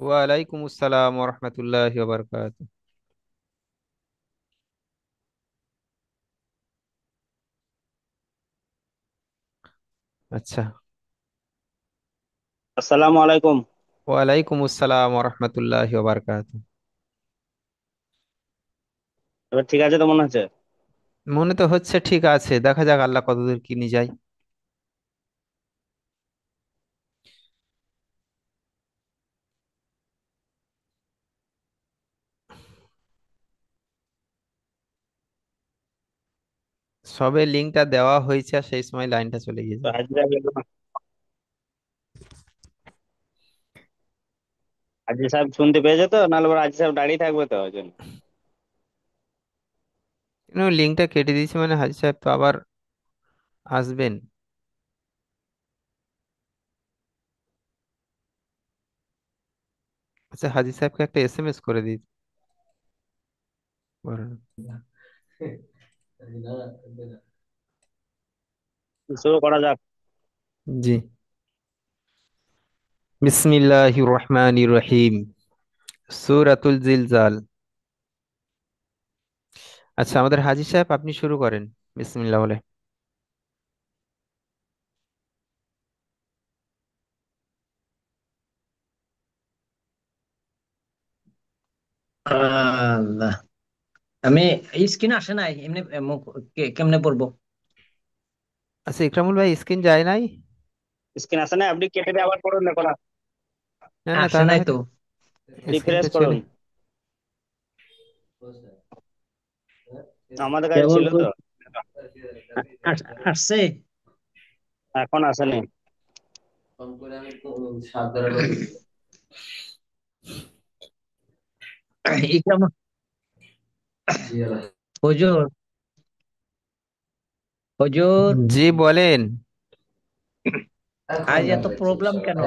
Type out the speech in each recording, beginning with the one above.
ওয়ালাইকুম আসসালাম ওরহমতুল্লাহি ওয়াবারাকাতুহু। আচ্ছা। আসসালামু আলাইকুম। ওয়ালাইকুম আসসালাম ওরহমতুল্লাহি ওয়াবারাকাতুহু। এবার ঠিক আছে তো মনে হচ্ছে? মনে তো হচ্ছে ঠিক আছে, দেখা যাক আল্লাহ কতদূর কি নিয়ে যায়। সবে লিঙ্কটা দেওয়া হয়েছে আর সেই সময় লাইনটা চলে গিয়েছে। তো হাজির সাহেব, হাজির সাহেব শুনতে পেয়েছে তো? নাহলে আবার হাজির সাহেব দাঁড়িয়ে থাকবে তো ওই জন্য। লিঙ্কটা কেটে দিয়েছে মানে হাজি সাহেব তো আবার আসবেন। আচ্ছা, হাজি সাহেবকে একটা এসএমএস করে দিই বরং। শুরু করা যাক। জি। বিসমিল্লাহির রহমানির রহিম। সূরাতুল জিলজাল। আচ্ছা, আমাদের হাজি সাহেব আপনি শুরু করেন বিসমিল্লাহ বলে। আল্লাহ, আমি স্ক্রিন আসে নাই এমনি মুখ কেমনে পড়বো? আচ্ছা, ইকরামুল ভাই স্ক্রিন যায় নাই? স্ক্রিন আসে না, আপনি কেটে দিয়ে আবার করুন না করা। না না, আসে তাহলে নাই হয়তো তো। স্ক্রিনটা রিফ্রেশ চলে। করুন। আমাদের কাছে কেবল ছিল তো। আসছে। এখন আসেনি। ইকরাম, হুজুর, হুজুর, জি বলেন। আজ এত প্রবলেম কেন?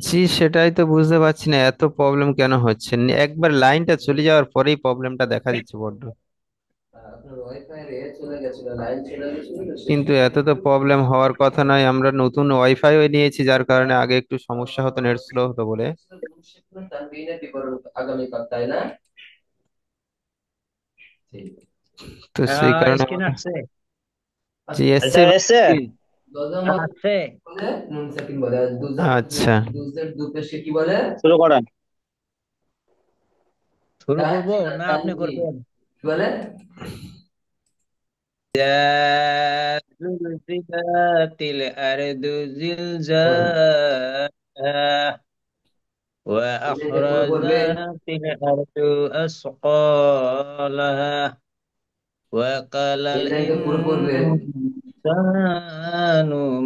জি, সেটাই তো বুঝতে পারছি না এত প্রবলেম কেন হচ্ছে। একবার লাইনটা চলে যাওয়ার পরেই প্রবলেমটা দেখা দিচ্ছে বড্ড। কিন্তু এত তো প্রবলেম হওয়ার কথা নয়, আমরা নতুন ওয়াইফাই নিয়েছি যার কারণে আগে একটু সমস্যা হতো, নেট স্লো হতো বলে। তো সেই কারণে স্ক্রিন আমাকে আসছে। জি এসছে আচ্ছা, এবার এসছে। কি? আসছে। আচ্ছা। শুরু করেন। শুরু করবো না আপনি করবেন? زلزلت الأرض زلزالها وأخرجت الأرض أثقالها وقال الإنسان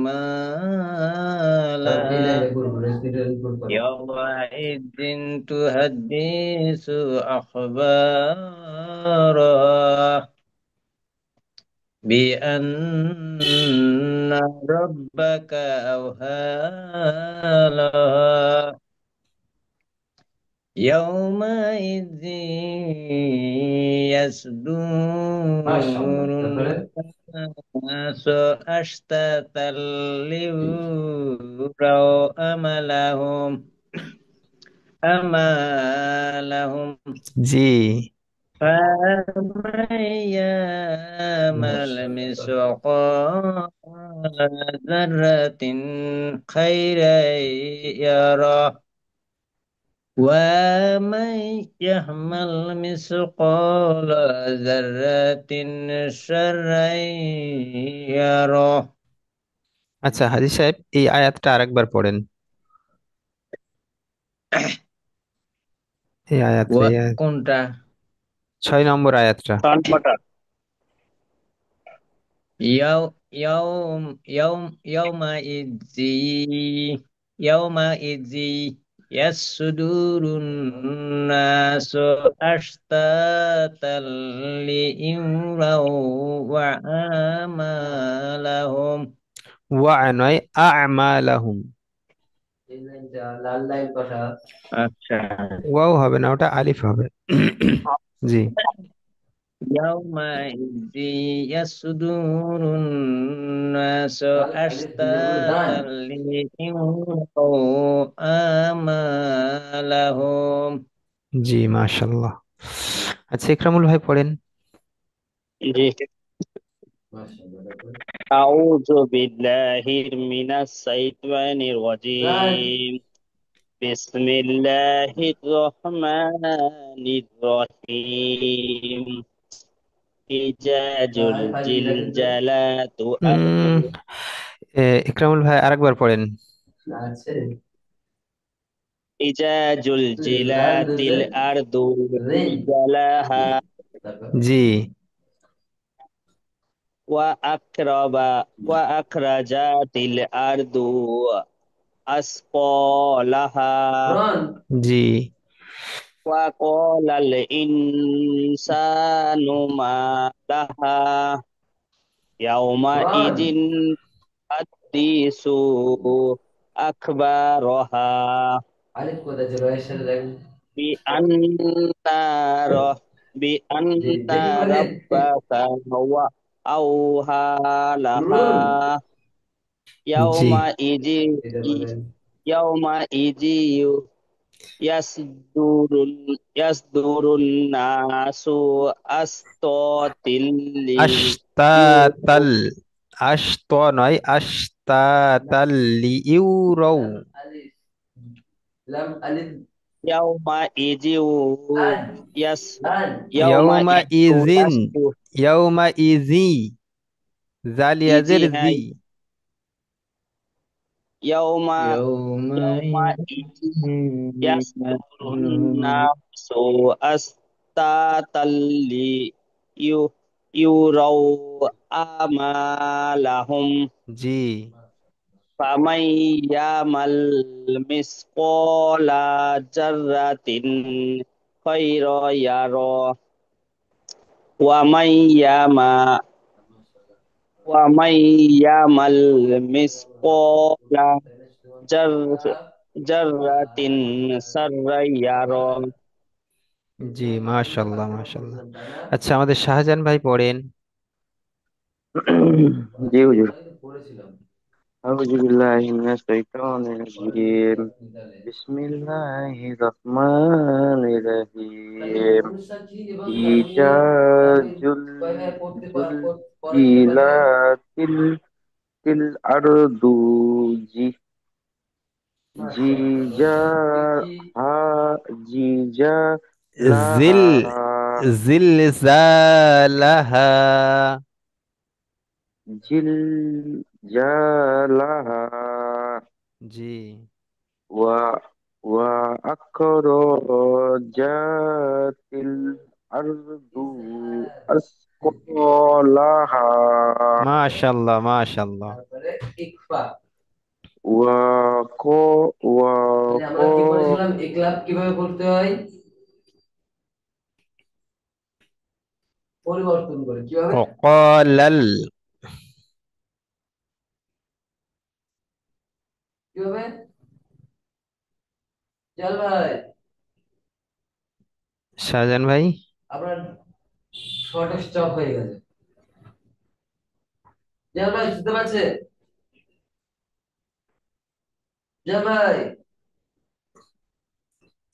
ما لها يومئذ تحدث أخبارها بأن ربك أوهى لها يومئذ يصدور الناس أشتاتا ليروا أملهم জি। فمن يعمل مثقال ذرة خيرا يره ومن يعمل مثقال ذرة شرا يره। আচ্ছা হাজি সাহেব, এই আয়াতটা আরেকবার পড়েন। এই আয়াতটা, এই আয়াত কোনটা? 6 নম্বর আয়াতটা। সাউন্ড কটা? يومئذ يصدر الناس أشتاتا ليروا أعمالهم। ওয়া নয়, আমালাহুম। আচ্ছা, ওয়াও হবে না, ওটা আলিফ হবে। জি। يومئذ يصدر الناس أشتاتا ليروا أعمالهم। জি মাশাল্লাহ। আচ্ছা ইকরামুল ভাই পড়েন। জি। আউযু বিল্লাহি মিনাশ শাইতানির রাজিম। বিসমিল্লাহির রহমানির রহিম। ইজাজুল জিলজালাতু উম ইকরামুল ভাই আরেকবার পড়েন। ইজাজুল জিলাতিল আরদু জিলজালাহা জি। ওয়া আকরাবা ওয়া আখরাজাতিল আরদু আসফালাহা জি। ওয়া ক্বালাল ইনসানু মা লাহা ইয়াউমা ইযিন হাদ্দিসু আখবারহা বিআন্না রাহ বিআন্না রাব্বাকা হুয়া আওহা লাহা জি। ইয়াউমা ইযি ইয়াউমা ইযি ইয়াসদুরুন ইয়াসদুরুন নাসু আস্তাতিল আশতাতাল, আশত নয়, আশতাতাল লিইউরাও। ইয়াউমা ইযিউ ইয়াস ইয়াউমা ইয়াউমা ইযিউ ইজিন, ইয়াউমা ইজি, ইজি জালিয়াজের হ্যাঁ জি। ইয়াউমা ইয়াউমা يومئذ ইযি ইয়াসদুরুন নাসু আস্তাতাল্লি ইউ ইউরাউ আমালাহুম জি। ফামাই ইয়ামাল মিসকালা জাররাতিন খায়রা ইয়ারা ওয়া মাই ইয়ামা ওয়া মাই ইয়ামাল মিসকালা জার জাররাতিন সাররা ইয়ারা। জি মাশাল্লাহ মাশাল্লাহ। আচ্ছা আমাদের শাহজাহান ভাই পড়েন। জি হুজুর। আউযু বিল্লাহি মিনাশ শাইতানির রাজিম। বিসমিল্লাহির রহমানির রহিম। ইজাজুল জুলজিলাতিল তিল আরদু জি জিজা হা জিজা জিল, লাহা জিলজালাহা। জিল জালাহা জি। ওয়া ওয়া আখরাজাতিল আরদু আসফালাহা মাশাল্লাহ মাশাল্লাহ। ওয়া কো ওয়া কো وقال শাহজাহান ভাই।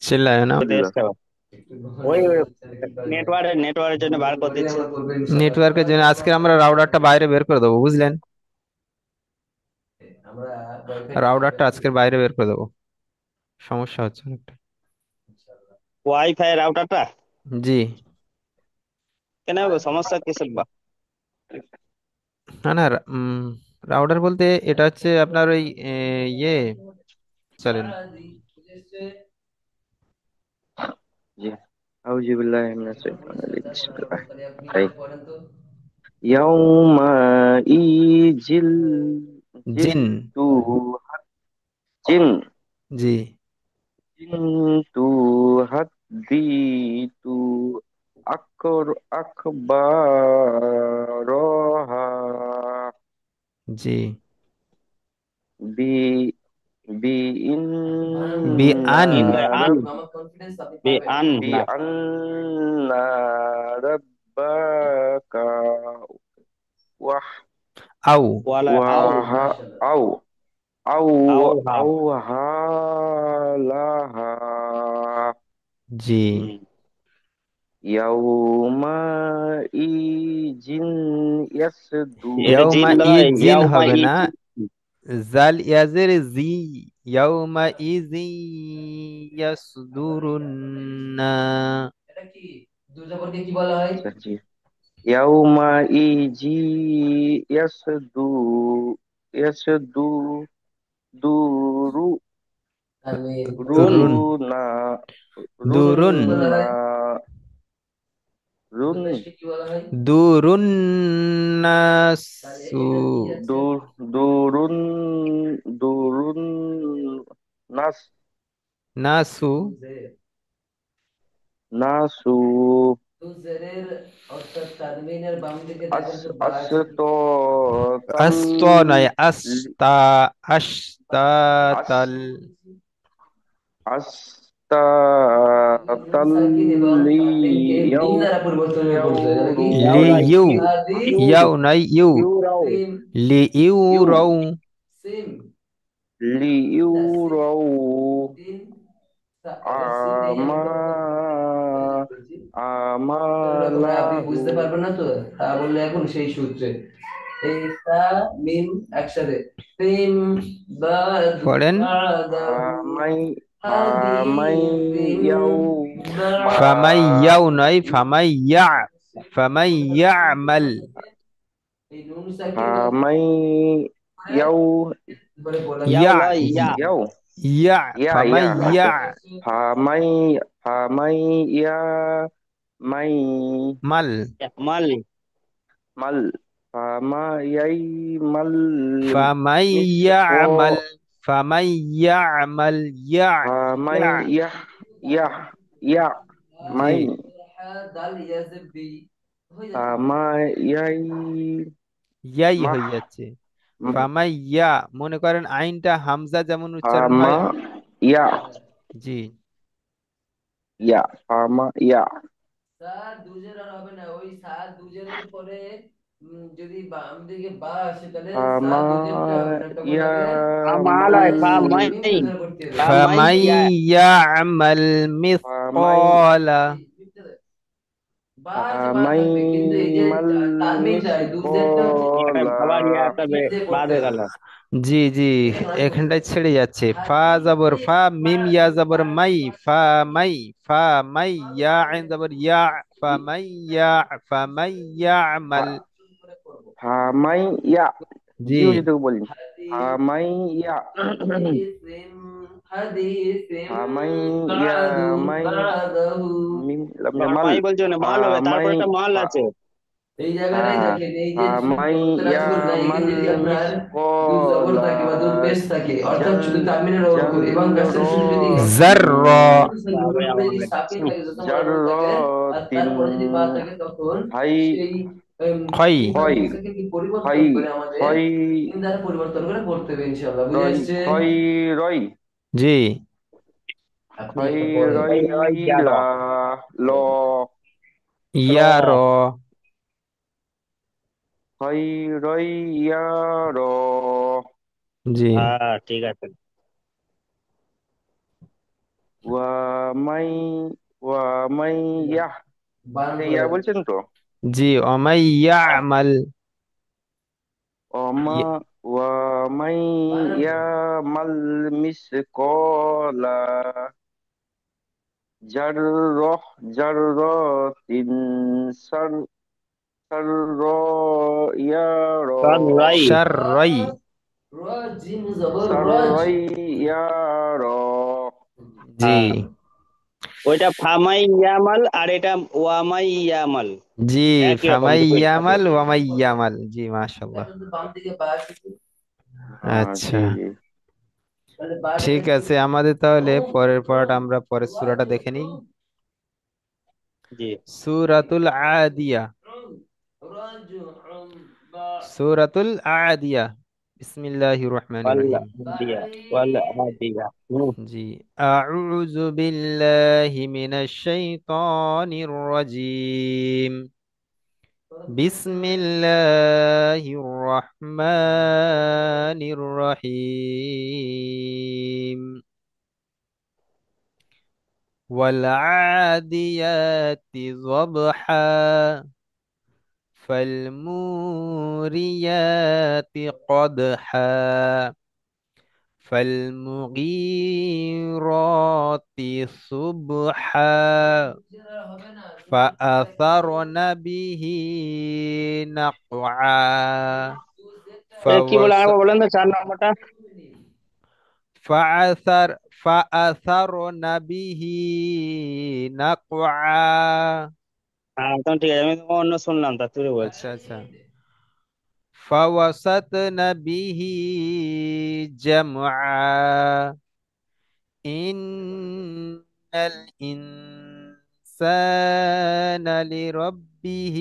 চিল্লায় না। দেশ খাওয়া ওই নেটওয়ার্কের জন্য বার করে দিচ্ছে। নেটওয়ার্কের জন্য আজকে আমরা রাউটারটা বাইরে বের করে দেবো বুঝলেন। রাউটারটা আজকের বাইরে বের করে দেবো, সমস্যা হচ্ছে অনেকটা। ওয়াইফাই রাউটারটা জি। কেন সমস্যা কিসের বা? না না রাউটার বলতে এটা হচ্ছে আপনার ওই ইয়ে চলেন। জি। আউযু বিল্লাহি মিনাশ শাইতানির রাজিম। বিসমিল্লাহির রহমানির রহিম। ইয়াউমা ইজিল জিন। জিলতু জিন জি। জিনতু হাদ্দিতু আকর আকবারহা জি। বি বি বি আন। ইন্না রাব বি আন Confidence আপনি বি পাবেন। আন একটু না বলেন। আন্না বাকা ওয়াহ আউ। ওয়ালা আও ওয়াহা আও আও আও হা। আও হালাহা জি। হুম। ইয়াউমা ইজিন ইয়াসদু এটা জিন ইয়াউমা নয়, ইজিন ইয়াউমা হবে না, ইজিন। জাল ইয়াজের জি। ইয়াউমা ইজি ইয়াসদুরুন না। আচ্ছা জি ইয়াউমা ইজি ইয়াসদু ইয়াসদু দুরু রুন। রুনা দুরুন। রুনা রুন দুরুন নাসু। দূর দুরুন দুরুন নাস নাসু। নাসু আস আস তাল আস্ত নয়, আস্তা। আস্তা আস তাল। আস্তা তাল্লি লি ইয়াওরা ইউ। ইউ ইয়াও নয়, ইউ। ইউ রাও লি ইউ ইউ রৌ। লি ইউ রৌ আমা আমালাহু পড়েন। ফামাই ফামাই ইয়াউ মা ফামাইয়াও নয়, ফামাইয়া। ফামাইয়ামাল। ফামাই ইয়াউ ইয়াও ইয়া। লয় ইয়া। ইয়াউ ইয়া। ইয়া আচ্ছা ফামাইয়া ফামাই ফামাই ইয়া মাই মাল। মাল। মাল ফামাইয়াই মাল মিসকো ফামাইয়ামাল। ফামাইয়ামাল ইয়া। ফামাই ইয়া। ইয়াহ ইয়াহ ইয়া জি। মাই ফামাইয়াই ইয়াই মাহ হয়ে যাচ্ছে। ফামাইয়া, মনে করেন আইনটা হামজা যেমন উচ্চারণ ফামা হয়। ইয়া জি। ইয়া ফামা ইয়া ফামা ইয়া আমাল মাল হয় ফামাই। ফামাই ইয়া। ফামাইয়ামাল ফামাই মিসকালা। ফামাই মাল একটা মিসকলা বাবার ইয়া একটা বাদ হয়ে গেল। জি জি, এখানটায় ছেড়ে যাচ্ছে। ফা জবর ফা, মিম ইয়া জবর মাই। ফা মাই। ফা মাই ইয়া আইন জবর ইয়া। ফা মাই ইয়া। ফা মাই ইয়া আমাল। ফামাই ইয়া জি। জিও যেটুকু বলি ফামাই ইয়া ফামাই ইয়া মাই মিম লামজা তোমার মাল ভাই বলছো না মাল হবে, তারপর ফামাই একটা মাল ফা আছে। হ্যাঁ হ্যাঁ ফামাই ইয়া মাল মিসকলা জার জার র জারর। তারপরে আমার জাররাতিন হাই খই। খয় খয় খয় খয় রয় জি। খয় ওই ওই গেল। রইলা ল র। ইয়া র। খয় রইয়া র জি। হ্যাঁ ঠিক আছে। ওয়া মাই ওয়া মাই ইয়াহ এটা ইয়া বলছেন তো জি। অমাইয়া আমাল। অমা ওয়া মাই ইয়া মাল মিসকলা জাররহ জাররাতিন সার সাররাইয়ার সব রাই। শাররাই। সাররাইয়ার জি। হ্যাঁ ওইটা ফামাই ইয়ামাল আর এটা ওয়ামাই ইয়ামাল, জি। একই রকম দুটোই থাকে। ফামাইয়ামাল ওয়ামাইয়ামাল। জি, মাশাআল্লাহ। হ্যাঁ আচ্ছা, জি জি ঠিক আছে, আমাদের তাহলে পরের পড়াটা আমরা পরের সূরাটা দেখে নিই। জি। সূরাতুল আদিয়া। সূরাতুল আদিয়া। বিসমিল্লাহির রহমানির ওয়াল রহিম। আদিয়া ওয়াল আদিয়া। জি। আউযু বিল্লাহি মিনাশ শাইতানির রাজিম। বিসমিল্লাহির রহমানির রহিম ওয়াল আদিয়াতি যবহা فالموريات قدحا فالمغيرات صبحا فأثرن به نقعا কি বলে فوس আরেকবার বলেন তো 4 নম্বরটা। فأثر فأثرن به نقعا হ্যাঁ একদম ঠিক আছে, আমি তো অন্য শুনলাম তার থেকে বলছি। আচ্ছা আচ্ছা فوسطن به جمعا إن الإنسان لربه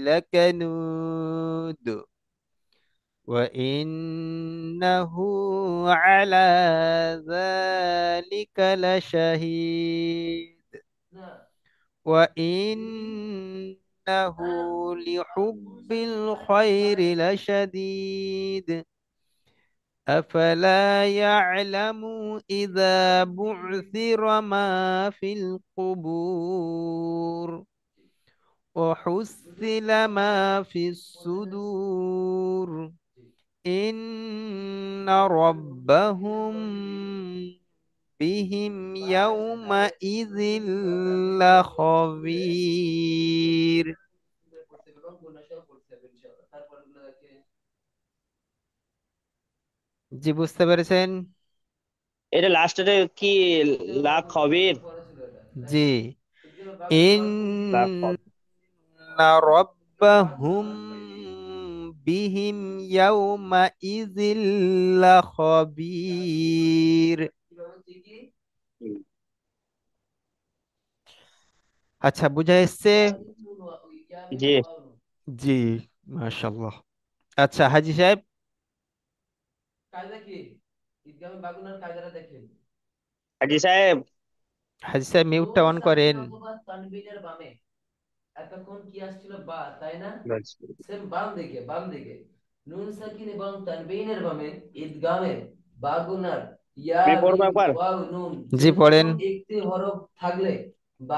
لكنود وإنه على ذلك لشهيد وإنه لحب الخير لشديد أفلا يعلم إذا بعثر ما في القبور وحصل ما في الصدور إن ربهم بهم يومئذ لخبير জি বুঝতে পেরেছেন এটা লাস্টের কি? লাখ খবির। জি লাখ إن খবির। ربهم بهم يومئذ لخبير হুম, আচ্ছা বুঝা এসছে জি। জি মাশাআল্লাহ আচ্ছা হাজি সাহেব হাজি সাহেব। হাজি সাহেব মিউটটা অন করেন বলছি। আমি পড়বো একবার। জি পড়েন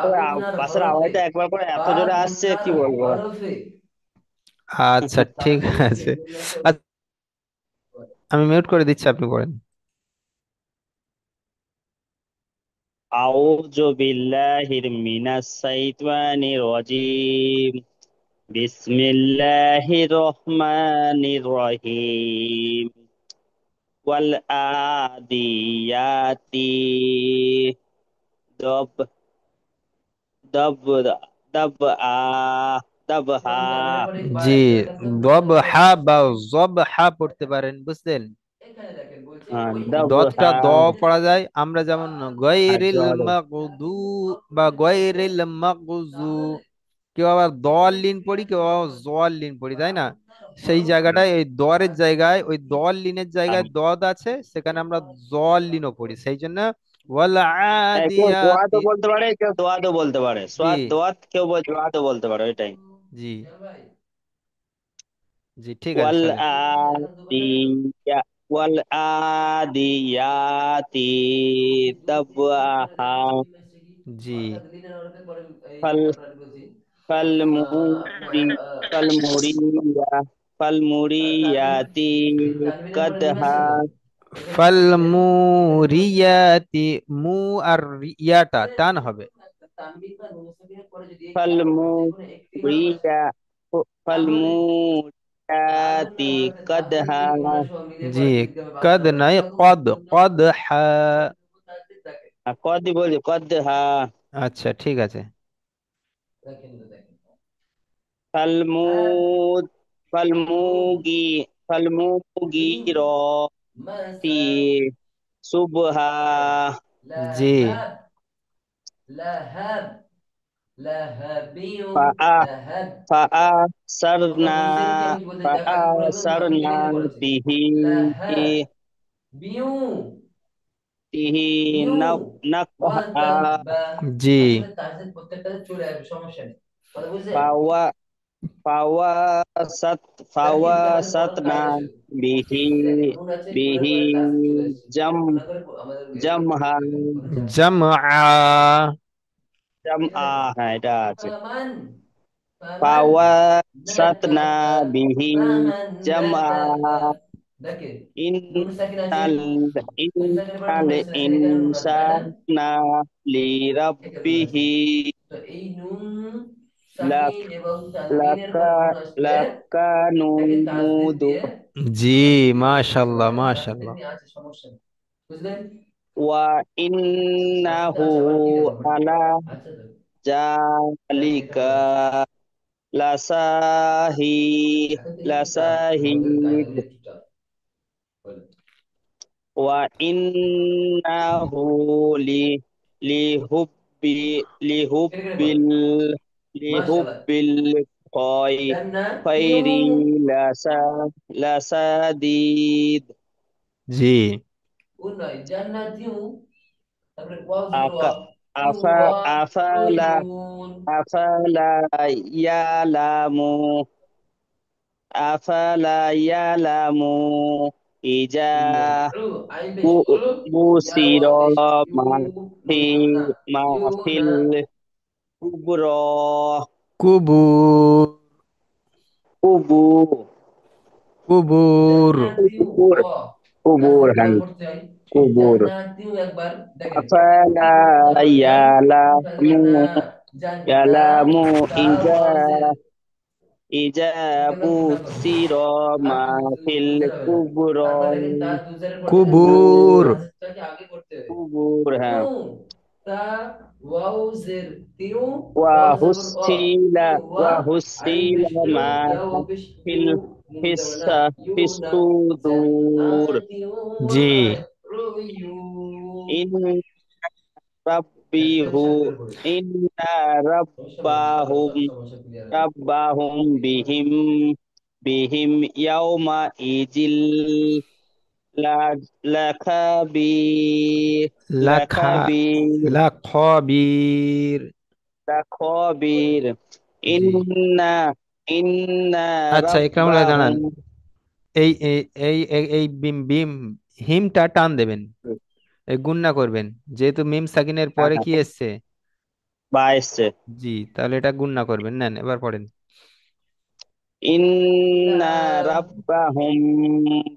তবে পাশের আওয়াজটা একবার করে এত জোরে আসছে কি বলবো আর। আচ্ছা ঠিক আছে আচ্ছা, আমি মিউট করে দিচ্ছি আপনি পড়েন আউযু বিল্লাহির মিনাশ শাইতানির রাজিম। বিসমিল্লাহির রহমানির রহিম। ওয়াল আদিয়াতি দব দব দব আ দবহা। জি দবহা বা জবহা পড়তে পারেন বুঝলেন দতটা দবহা। দ পড়া যায় আমরা যেমন আর গয়রিল জদ। মাগদু বা গয়রিল মাগজু কেউ আবার দল লিন পড়ি কেউ আবার জল লিন পড়ি তাই না সেই জায়গাটায় এই দরের জায়গায় ওই দল লিনের জায়গায় দদ আছে সেখানে আমরা জল লিনও পড়ি সেই জন্য ওয়াল কেউ দোয়া তো আদিয়াতি বলতে পারে, কেউ দোয়া তো বলতে পারে, জি সোয়াদ দোয়াত, কেউ দোয়া তো বলতে পারে, ওইটাই। জি জি ঠিক আছে ওয়াল চলেন আদিয়া ওয়াল আদিয়াতি দাবহা। জি ফাল ফাল মুরি ফাল মুরিয়া ফাল মুরিয়াতি কাদহা। ফাল মুরিয়াতি মু আর ইয়াটা টান হবে ফাল মুরিয়া ফাল মুরিয়াতি কাদহা। জি কদ নাই কদ কদ হা কদি বলি কাদহা। আচ্ছা ঠিক আছে ফালমুদ ফালমুগি ফালমুগিরতি সুবহা। জি ফাআ ফাআসারনা ফাআসারনা বিহি তিহি নাকহা। জি ফাওয়াসাত আমাদের পড়ানোর ফাওয়াসাতনা কায়দা ছিল বিহি এই যে একটা নুন আছে নুনের বিহি পরে তাসদিদ চলে আসছে জাম এটা না করে আমাদের জামহা জামআ ঠিক জামআ, আছে হ্যাঁ এটা আছে। ফামান ফামান নাতা ফাওয়াসাতনা বিহি ফামান জামআ নাতা দেখে নুন সাকিন আছে ইন্নাল নুন সাকিনের পরে ইন্নাল নুন আছে দেখেন এখানে নুন আছে তাই না ইনসানা এখানে নুন আছে লিরাব্বিহি তো এই নুন লাক সাকিন এবং তানবিনের লাকা পরে নুন আসলে এটাকে তাসদিদ লাকানুদু দিয়ে জি হ্যাঁ মাশাআল্লাহ তাসদিদ মাশাআল্লাহ। নিয়ে আছে সমস্যা নেই বুঝলেন ওয়া তাসদিদ ইন্নাহু আছে আবার কি দেবো আমরা আলা আচ্ছা তো দেখেন এটা জালিকা পড়েন লাসাহি এখন থেকে একটু টাফ আমাদের লাসাহিদ কায়দাগুলো একটু টাফ বলেন ওয়া ইন্নাহু লি লিহুব্বি কেটে কেটে পড়েন লিহুব্বিল মাশাআল্লাহ লিহুব্বিল খয় খৈরি জান্নাতিউ লাসা লাসাদিদ জি কোন নয় জান্নাতিউ তারপরে ওয়াও জবর আকা ওয়া ইউ আফা ওয়া আফালা উয়ুন আফালা ইয়ালামু আফালা ইয়ালামু ইজা উ আইন পেশ উ ইয়া বুসির ওয়াও পেশ ইউ মাফি নুন সামনা ইউ মাফিল না কুবর কুবুর কুবু কুবুর জান্নাতিউ কুবুর ওয়া কুবুর তাসদিদ হ্যাঁ কিভাবে করতে হয় কুবুর জান্নাতিউ একবার দেখেন আফালা তারপর জান ইয়ালামু জান্না জান্না ইয়ালামু তা ইজা ওয়াও জের ইজা এটাকে আমরা গুণা করব বুসির আর মাফিল দুজের হবে না কুবর তারপর দেখেন তার দুজের পর দেখেন কুবুর তাজকে আগে করতে হবে কুবুর হ্যাঁ তিউ তা ওয়াও জের তিউ ওয়াও জবর অ وهسيل তিউ ওয়া আইন وهسيل পেশ উ ما ইয়া ওয়া পেশ في ইউ নুন في জবর না ইউ في না الصدور জান্নাতিউ জি উয়ুন إن ربي একসাথে সাথে هو করে পড়ি إن সমস্যা হবে ইনশাআল্লাহ সব ربهم সমস্যা ক্লিয়ার হবে ربهم بهم يومئذ لخبير লাখা لخبير লাখবির। لخبير জি إن إن আচ্ছা ইকরামুল ভাই দাঁড়ান, ربهم এই এই এই এই এই বিম বিম হিমটা টান দেবেন, এই গুণনা করবেন, যেহেতু মিম সাকিনের পরে কি এসছে, 22 জি তাহলে এটা গুণনা করবেন, নেন এবার পড়েন। ইন্না না রাব্বাহুম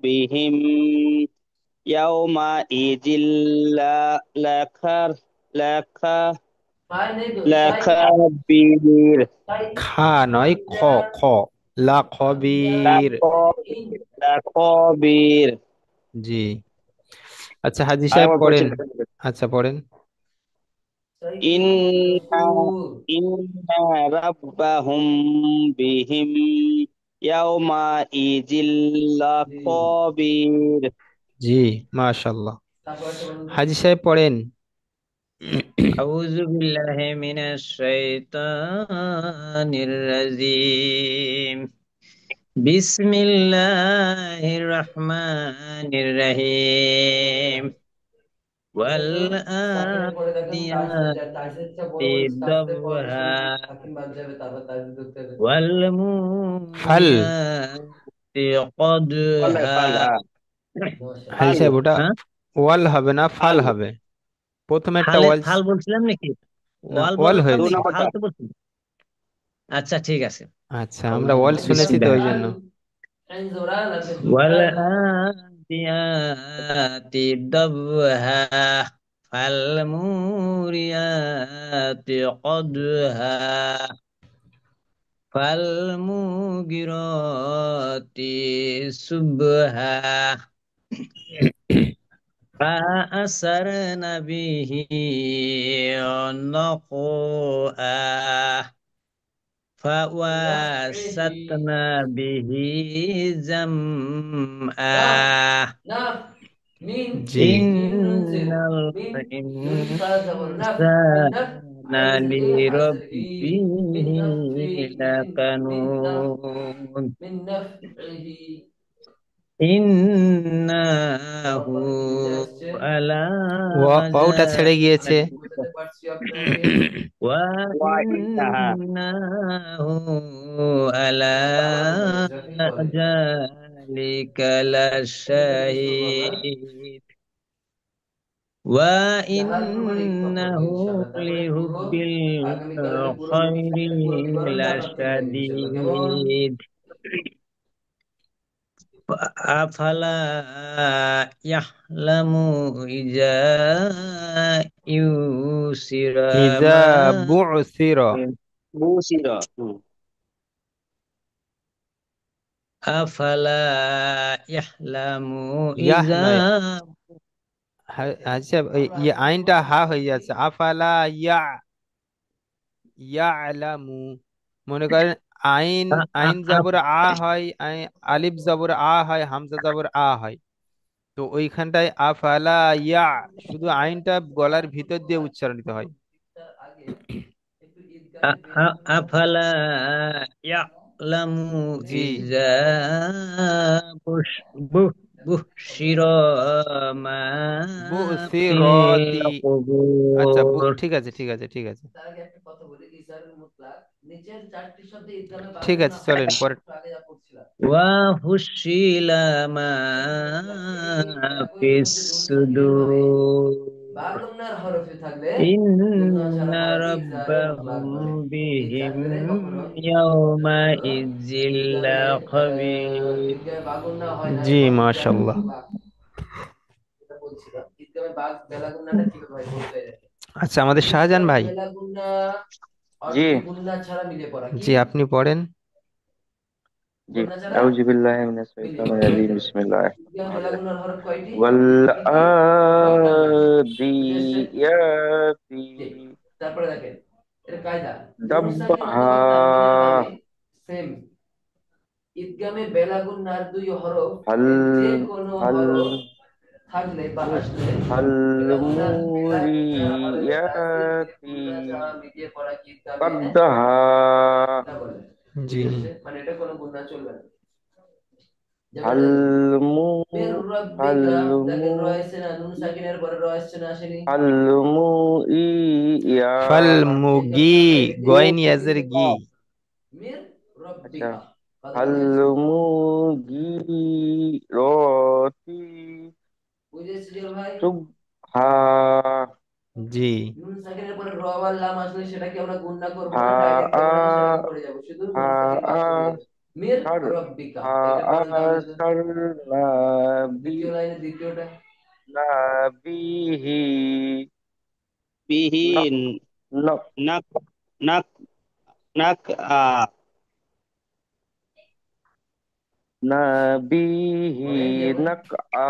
বিহিম ইয়াউমা ইজিল্লা লাখার লাখা সাই নেই তো সাই লাখাবির সাই খা নয় খ, সাইয়া খ লাখবির। সাইয়াতিন লাখ ইন লাখবির জি আচ্ছা হাজি সাহেব আরেকবার পড়েন। পড়ছেন। আচ্ছা পড়েন। ইন্না সাইয়্যিবুহু ইন্না রাব্বাহুম বিহিম ইয়াউমা ইজিল্লা জি খবির জি মাশাআল্লাহ। তারপর একটা বলুন তো হাজি সাহেব পড়েন। أعوذ بالله من الشيطان الرجيم بسم الله الرحمن الرحيم দেখো সাকিনের পরে দেখেন والآديات তাসদিদটা বড় বড় স্টার্ট দিয়ে পড়া শুরু ضبها সাকিন বাদ যাবে তারপর তাসদিদ ধরতে হবে ফাল, والموريات ফাল قدها হ্যাঁ হাজি ফাল মাশাআল্লাহ সাহেব ওটা হ্যাঁ ওয়াল হবে না, ফাল ফাল হবে। প্রথমে একটা ফালে ওয়াল, ফাল বলছিলাম নাকি? না ওয়াল ওয়াল বললাম 2 হয়েছে। নাকি? ফাল নম্বরটা তো বলছিলাম। আচ্ছা ঠিক আছে। আচ্ছা আমরা ওয়াল শুনেছি তো ওই ফাল জন্য। আইন জোরা লাম পেশ ফাল والعاديات ضبها فالموريات قدها فالمغيرات سبها فأثرن به نقعا نفعه فواسطن به কাফ جمعا নাফ মিন জি মিম নুন জের إن মিন নুন ফা জবর নাফ মিন নাফ আইন الإنسان জের ই হামজা জের ই لربه মিন নাফি মিন لكنود মিন নাফ মিন নাফিহি ইন্নাহু আসছে আলা ওয়াওটা ছেড়ে গিয়েছে। আমি বোঝাতে পারছি আপনাকে ওয়া ওয়া ইন্নাহা ইন্নাহু আলা আবার বলে ইসরাফিল বলে যালিকা এটা থেকে বুঝতে পারবা লাশাহিদ ওয়া লাহার প্রমাণিক কথা বলবো ইন্নাহু ইনশাআল্লাহ। তারপরে পুরো লিহুব্বিল আগামীকালকে পুরো খায়রি পুরো বিবরণটা আমরা পেয়ে যাবো ইনশাআল্লাহ। কেমন লাশাদীদ আফালা ইয়াহলামু ইজা ইউসিরা ইজা মা বু'সিরা, বুসিরা আফালা ইয়াহলামু ইয়াহ ইজা নয়, আচ্ছা এই আইনটা হা হয়ে যাচ্ছে। আফালা ইয়ালামু, মনে করেন আইন, আ- আইন আ- জবর আ- আ হয়, আলিফ জবর আ হয়, হামজা জবর আ হয়। তো ওইখানটায় আফালা ইয়া, শুধু আইনটা গলার ভিতর দিয়ে উচ্চারণিত হয়। তার আগে একটু ঈদগামে বেলাগুনা আফালা ইয়ালামু জি, ইজা বুশ বুহ বুহশিরা মা ফিল বুসিরতি, আচ্ছা কুবুর ঠিক আছে ঠিক আছে ঠিক আছে তার আগে একটা কথা বলি, ইজারুল মুতলাক নিচের চারটি শব্দে ঈদগামে ঠিক বাগুন্না আছে, হয় চলেন না, পরে। একটু আগে যা পড়ছিলাম। ওয়া হুশিলা মা এই একই ফিস শব্দে নুন সাকিনের পরে সুদূর বাগুন্নার হরফে থাকলে গুন্না ছাড়া ইন্না পড়াকে ইজারে মুতলাক রাব্বাহুম বলে। এই বিহিম থাকলে কখনো ইয়াওমা কখনো ইজ্জিল লাখাবির ঈদগামে বাগুন্না হয় না, জি এবং ইজারে মাশাল্লাহ। মুতলাক যেটা বলছিলাম। ঈদগামে বেলাগুন্নাটা কিভাবে হয় বলতে দেখেন। আচ্ছা আমাদের শাহজাহান ঈদগামে ভাই, বেলাগুন্না জি অর্থ গুন্না ছাড়া মিলে পড়া। কি জি আপনি পড়েন। জি। গুন্না ছাড়া আউযু বিল্লাহি মিনাশ মিলিয়ে শাইতানির পড়া। রাজিম। বিসমিল্লাহির ঈদগামে রহমানির রহিম। বেলাগুন্নার হরফ কয়টি? ওয়াল কি কি? সব টানবেন। বুঝে এসছে? আদিয়াতি ঠিক। তারপরে দেখেন, এটা কায়দা। নুন সাকিন দাব্বাহা অথবা তানবিনের বামে সেম ঈদগামে বেলাগুন্নার দুই হরফ হাল যে কোনো হাল হরফ থাকলে বা আসলে হাল হরফের কাছে যে মুরিয়াতি গুন্না ছাড়া মিলিয়ে পড়া কি ঈদগামে কদ্দাহা তা বলে। জি, বুঝে এসছে? মানে এটা কোনো গুন্না চলবে না। যেমন হাল দেখেন, মু মির হাল রাব্বিকা, মু দেখেন র আসছে না, নুন সাকিনের পরে র আসছে না, আসেনি? হাল ফাল এটাও মুগি, থাকলে যে গয়েন কোনো ইয়াজের গি। মির আচ্ছা। রাব্বিকা কথা হাল বুঝে এসছে? মুগিরতি বুঝে এসছে জিয়াল ভাই? সুবহা জি, নুন সাকিনের পরে র আর লাম আসলে সেটাকে আমরা গুণনা করব হা না, ডাইরেক্ট আ যেমন আছে সেরকম পড়ে যাব, শুধু হা নুন সাকিন আ বাদ চলে যাবে। মির সার রব্বিকা, হা এটা আ পড়েন তাহলে তো। সারনা বি দ্বিতীয় লাইনে দ্বিতীয়টা নাবিহি বিহি নাক নাক নাক নাক নাক নাবিহি পড়েন যেমন নাক আ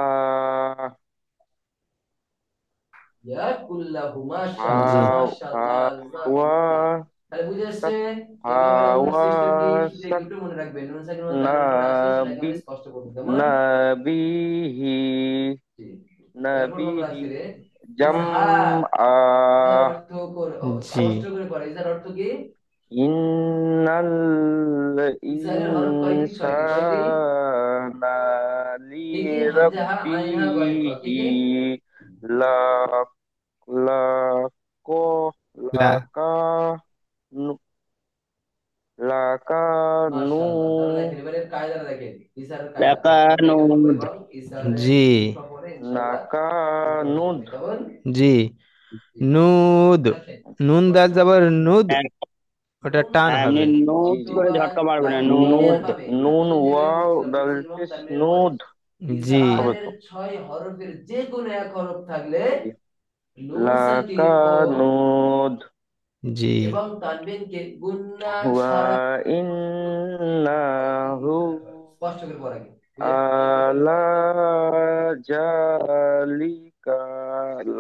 ইয়াকুল্লাহু, জি, মাশাআল্লাহ মাশাআল্লাহ, হাওয়া জাযাকুল্লাহ। তাহলে বুঝে আসছে সাক ঈদগামে বেলাগুনার হাওয়া সিস্টেম কি? শুধু এই সাক দুটো মনে রাখবেন, নুন সাকিন ওয়ালা তানবিনের পরে আসলে সেটাকে নাবি আমরা স্পষ্ট করব। কেমন? নাবিহি জি। এরপর আমরা নাবিহি আজকে ইজহার, জামআ ইজার অর্থ করে জি, স্পষ্ট করে পড়া। ইজার অর্থ কি? ইন্নাল ইজারের হরফ কয়টি? ছয়টি। কয়টি? ইনসানা কি কি? হামজা হা, আইন হা, গইন খ। কি লিরাব্বিহি কি? লাক লাকো লা, লাকা লাকানু মাশাআল্লাহ। তাহলে দেখেন এবারে কায়দাটা দেখেন, ইজারের কায়দা একটা একটা করে বলবো লাকানুদ এবং ইজারের জি, শিক্ষা পরে ইনশাআল্লাহ বুঝতে নাকানুদ পারবেন। কেমন? জি, জি। নুদ, দেখেন নুন দাল প্রথম যাবার নুদ, হ্যাঁ, ওটা নুন টান এমনি হবে। জি নোট জি করে অথবা ঝটকা মারবে না, তানবিনের নুদ নোট। বামে নুন আমি যেটা ওয়াও বলছিলাম নুন সাকিন এবং দালচিস তানবিনের পরে নুদ জি, হবে ইজহারের তো। 6 হরফের যে কোনো এক হরফ থাকলে জি নুন সাকিন ও লাকানুদ জি, এবং তানবিনকে গুন্না ওয়া ছাড়া ইন্নাহু স্পষ্ট করে পড়া কি বুঝে আলা জালিকা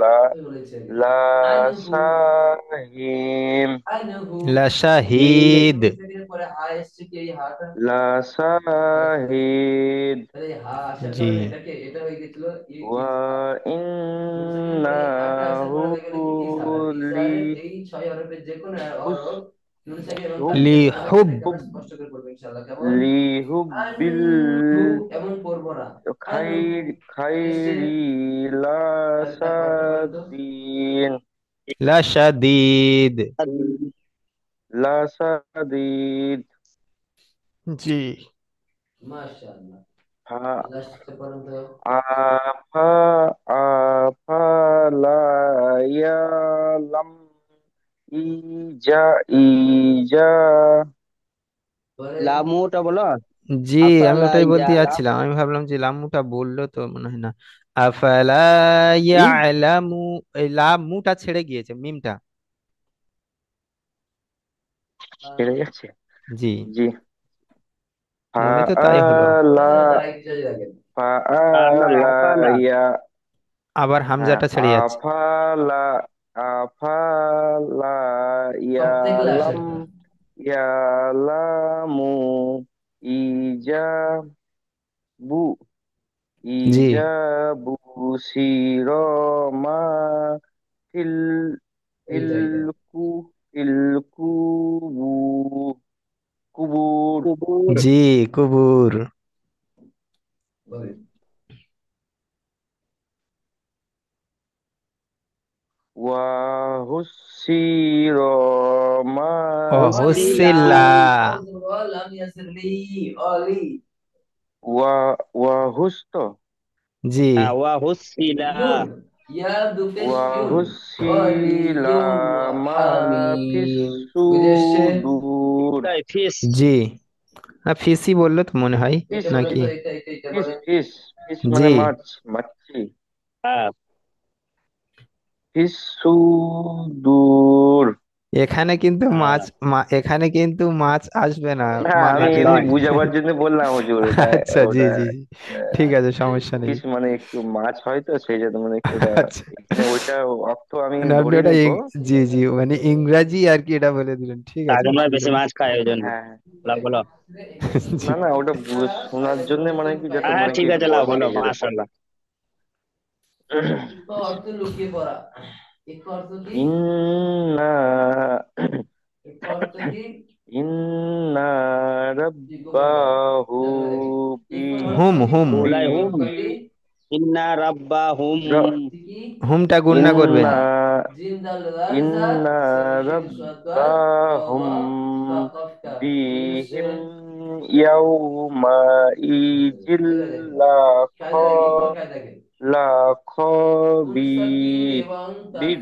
লা বলেছি আগে। লা আনহু, সাহিম আনহু। লা হি শাহিদ, নুন সাকিনের পরে হা এসছে কি? এই হাটা লা সাহিদ তাহলে এই হা আসার জি, কারণে এটাকে এটা হয়ে গেছিল ওয়া ইজহার। নুন সাকিনের পরে এই হাটা আসার ইন্নাহু কারণে দেখা গেল কি? ইজহার। লি ইজহারের এই 6 হরফের যে কোনো হরফ নুন সাকিন এবং হুব লি তানবিনের হুব মাঝখানে আমরা স্পষ্ট করে পড়বো ইনশাআল্লাহ। কেমন? লিহুব্বিল আনহু এমন পড়বো না, আনহু এসে খাইরি বলেন তো। লাসাদিন লাশাদিদ। লাসাদিদ জি। মাশাআল্লাহ। ফা লাস্টে পড়েন তো। আফা আফালা ইয়ালাম ইজা ইজা বলেন। লামুটা বলো। জি, আমি আফালা ওটাই বলতে ইয়ালাম যাচ্ছিলাম, আমি ভাবলাম যে লামুটা বললো তো মনে হয় না। আফালা ইয়ালামু, এই লামুটা ছেড়ে গিয়েছে মিমটা। ছেড়ে যাচ্ছে। জি, জি মনে তো তাই হলো। ফাআলা তারা একটু জারি রাখেন। ফাআলা আফালা ইয়া আবার হ্যাঁ হামজাটা ছেড়ে যাচ্ছে। আফালা আফালা সব থেকে ইয়ালাম লাস্টেরটা। ইয়ালামু ইজাবু জি ইজাবু সিরমা ফিল এইটা এইটা। ফিলকু ফিলকুবু কুবুর কুবুর। জি, কুবুর। বলেন। ওয়াহুসির মা ও হুসিলা। হুসিল্লা। লাম ইয়াসির লি অলি। ওয়া ওয়াহুস্ত জি, হ্যাঁ, ওয়া হুসিলা। নুন ইয়া দুপেশ ইউন ওয়াহুসিলা অলিয়ুম মা হামিম। বুঝে এসছে? ফিসুদুর তাই ফিস। জি। না, ফিসি বললো তো মনে হয় এটা ফিস বলেন নাকি। তো, এটা ফিস বলেন। ফিস ফিস জি, মানে মাছ মাছি হ্যাঁ, ফিসুদুর এখানে কিন্তু হ্যাঁ। মাছ, এখানে কিন্তু মাছ আসবে না হ্যাঁ মানে আমি এমনি দিলে। বুঝাবার জন্য বললাম হুজুর এটা আচ্ছা, জি ওটা জি জি, ঠিক আছে, সমস্যা নেই। ফিস মানে একটু মাছ হয় তো সেই জন্য মানে একটু ওটা আচ্ছা, এখানে ওইটা অর্থ আমি মানে আপনি ওটা ধরিনি কো জি জি, মানে ইংরাজি আর কি এটা বলে দিলেন, ঠিক আছে, আমরা অসুবিধা বেশি নেই। মাছ খাই ওই জন্য। হ্যাঁ লাও বলো। জি, না না ওটা শোনার জন্য মানে কি যাতে হ্যাঁ হ্যাঁ, মানে কি ঠিক আছে, লাও বলো পরে যেতে পারে মাশাআল্লাহ। ইফ অর্থ লুকিয়ে পড়া। ইফ অর্থ কি? ইন্না ইফ অর্থ কি? ইন্না জি গোপাল ভাই, রাব্বাহু খেয়াল করে দেখেন। বি ইফ এর অর্থ হুম কি? হুম। উলাই ইফ হুম। অর্থ কি? ইন্না রাব্বাহুম। র- কি? হুমটা গুণনা করবেন। ইন্না জিম দাল লাল জা ইন্না সিন শিন শাদ দাল ওয়া রাব্বাহুম ওয়া ফা কফ কাফ। বুঝে এসছে? বিহিম ইয়াউমা ইজিল এবার দেখেন, লা খ কায়দা কি, কোন কায়দা কি? লা নুন সাকিন খবির এবং তানবিনের বামে বীর,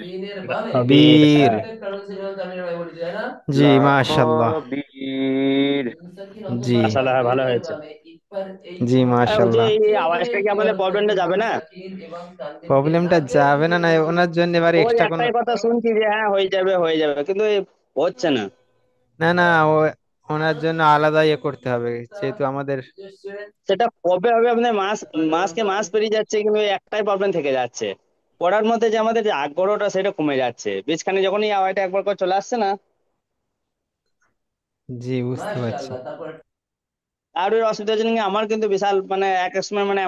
বীর। হ্যাঁ। প্রত্যেক প্রনাউন্সিয়েশন তানবিনের বামে বলেছি, তাই না? জি, লা মাশাল্লাহ। খবির নুন সাকিন জি, অথবা মাশাআল্লাহ, হ্যাঁ, ভালো তানবিনের হয়েছে। বামে ইকবার এই জি, যে মাশাল্লাহ। এই যেখানে আওয়াজটা কি আমাদের খেয়াল প্রবলেমটা করবেন যাবে নুন না? সাকিন এবং তানবিনকে প্রবলেমটা নাকের যাবে না, উপরে না বলবো। ওনার জন্য এবার ওই এক্সট্রা কোনো। একটাই কথা শুনছি যে হ্যাঁ হয়ে যাবে হয়ে যাবে, কিন্তু হচ্ছে না। না না, ওনার জন্য আলাদা ইয়ে করতে হবে, যেহেতু আমাদের। সেটা কবে হবে আপনার মাস, মাসকে মাস পেরিয়ে যাচ্ছে, কিন্তু এই একটাই প্রবলেম থেকে যাচ্ছে। পড়ার মধ্যে যে আমাদের যে আগ্রহটা সেটা কমে যাচ্ছে মাঝখানে যখনই আওয়াজটা একবার করে চলে আসছে না। জি, বুঝতে পারছি। মাশাআল্লাহ। তারপর আর ওই অসুবিধার জন্য আমার কিন্তু বিশাল মানে এক এক সময় মানে